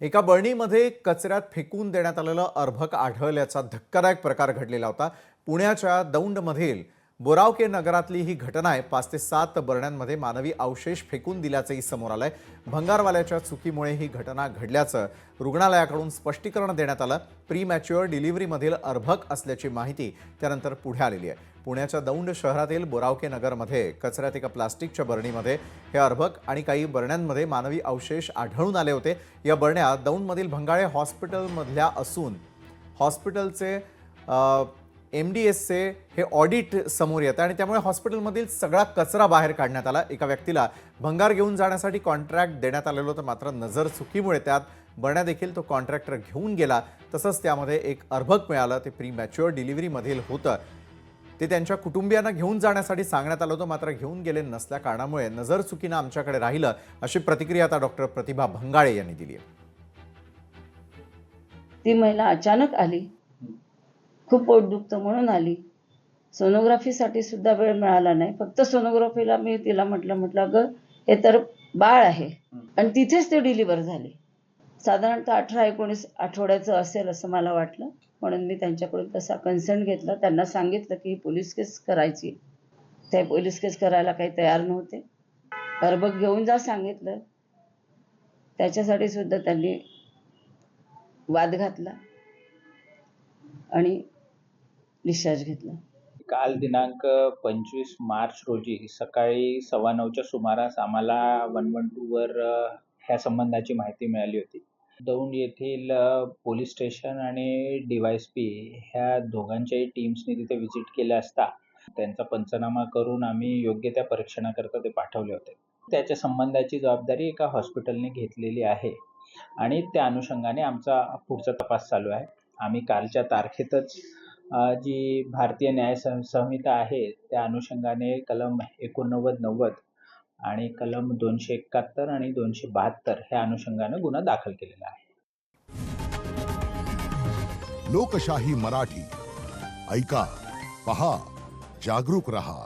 एका बरणीमध्ये कचऱ्यात फेकून देण्यात आलेलं अर्भक आढळल्याचा धक्कादायक प्रकार घडलेला होता। पुण्याच्या दौंडमधील बोरावके नगरातली ही घटना आहे। 5 ते 7 बरण्यांमध्ये मानवी अवशेष फेकून दिल्याचंही समोर आलंय। भंगारवाल्याच्या चुकीमुळे ही घटना घडल्याचं रुग्णालयाकडून स्पष्टीकरण देण्यात आलं। प्रीमॅच्युअर डिलिव्हरीमधील अर्भक असल्याची माहिती त्यानंतर पुढे आलेली आहे। पुण्याच्या दौंड शहरातील बोरावके नगरमध्ये कचऱ्यात एका प्लास्टिकच्या बरणीमध्ये हे अर्भक आणि काही बरण्यांमध्ये मानवी अवशेष आढळून आले होते। या बरण्या दौंडमधील भंगाळे हॉस्पिटलमधल्या असून हॉस्पिटलचे MDSचे हे ऑडिट समोर येतं आणि त्यामुळे हॉस्पिटलमधील सगळा कचरा बाहेर काढण्यात आला। एका व्यक्तीला भंगार घेऊन जाण्यासाठी कॉन्ट्रॅक्ट देण्यात आलेलं होतं, मात्र नजर चुकीमुळे त्यात बरण्या देखील तो कॉन्ट्रॅक्टर घेऊन गेला। तसंच त्यामध्ये एक अर्भक मिळालं, ते प्रीमॅच्युअर डिलिव्हरीमधील होतं। ते त्यांच्या कुटुंबियांना घेऊन जाण्यासाठी सांगण्यात आलं होतं, मात्र घेऊन गेले नसल्या कारणामुळे नजर चुकीनं आमच्याकडे राहिलं, अशी प्रतिक्रिया आता डॉक्टर प्रतिभा भंगाळे यांनी दिली आहे। ती महिला अचानक आली, खूप पोट दुखतं म्हणून आली। सोनोग्राफीसाठी सुद्धा वेळ मिळाला नाही। फक्त सोनोग्राफीला मी तिला म्हटलं अगं हे तर बाळ आहे, आणि तिथेच ते डिलिव्हर झाले। साधारणतः 18-19 आठवड्याचं असेल असं मला वाटलं, म्हणून मी त्यांच्याकडून तसा कन्सर्न घेतला। त्यांना सांगितलं की पोलीस केस करायची। ते पोलीस केस करायला काही तयार नव्हते। अर्भक घेऊन जा सांगितलं, त्याच्यासाठी सुद्धा त्यांनी वाद घातला आणि डिस्चार्ज घेतला। काल दिनांक 25 मार्च रोजी सकाळी 9:15च्या सुमारास आम्हाला 112 वर ह्या संबंधाची माहिती मिळाली होती। दौंड येथील पोलीस स्टेशन आणि DYSP ह्या दोघांच्याही टीम्सनी तिथे व्हिजिट केल्या असता त्यांचा पंचनामा करून आम्ही योग्य त्या परीक्षणाकरता ते पाठवले होते। त्याच्या संबंधाची जबाबदारी एका हॉस्पिटलने घेतलेली आहे आणि त्या अनुषंगाने आमचा पुढचा तपास चालू आहे। आम्ही कालच्या तारखेतच जी भारतीय न्याय संहिता आहे त्या अनुषंगाने कलम 89-90 आणि कलम 271 आणि 272 ह्या अनुषंगाने गुन्हा दाखल केलेला आहे। लोकशाही मराठी ऐका, पहा, जागरूक रहा।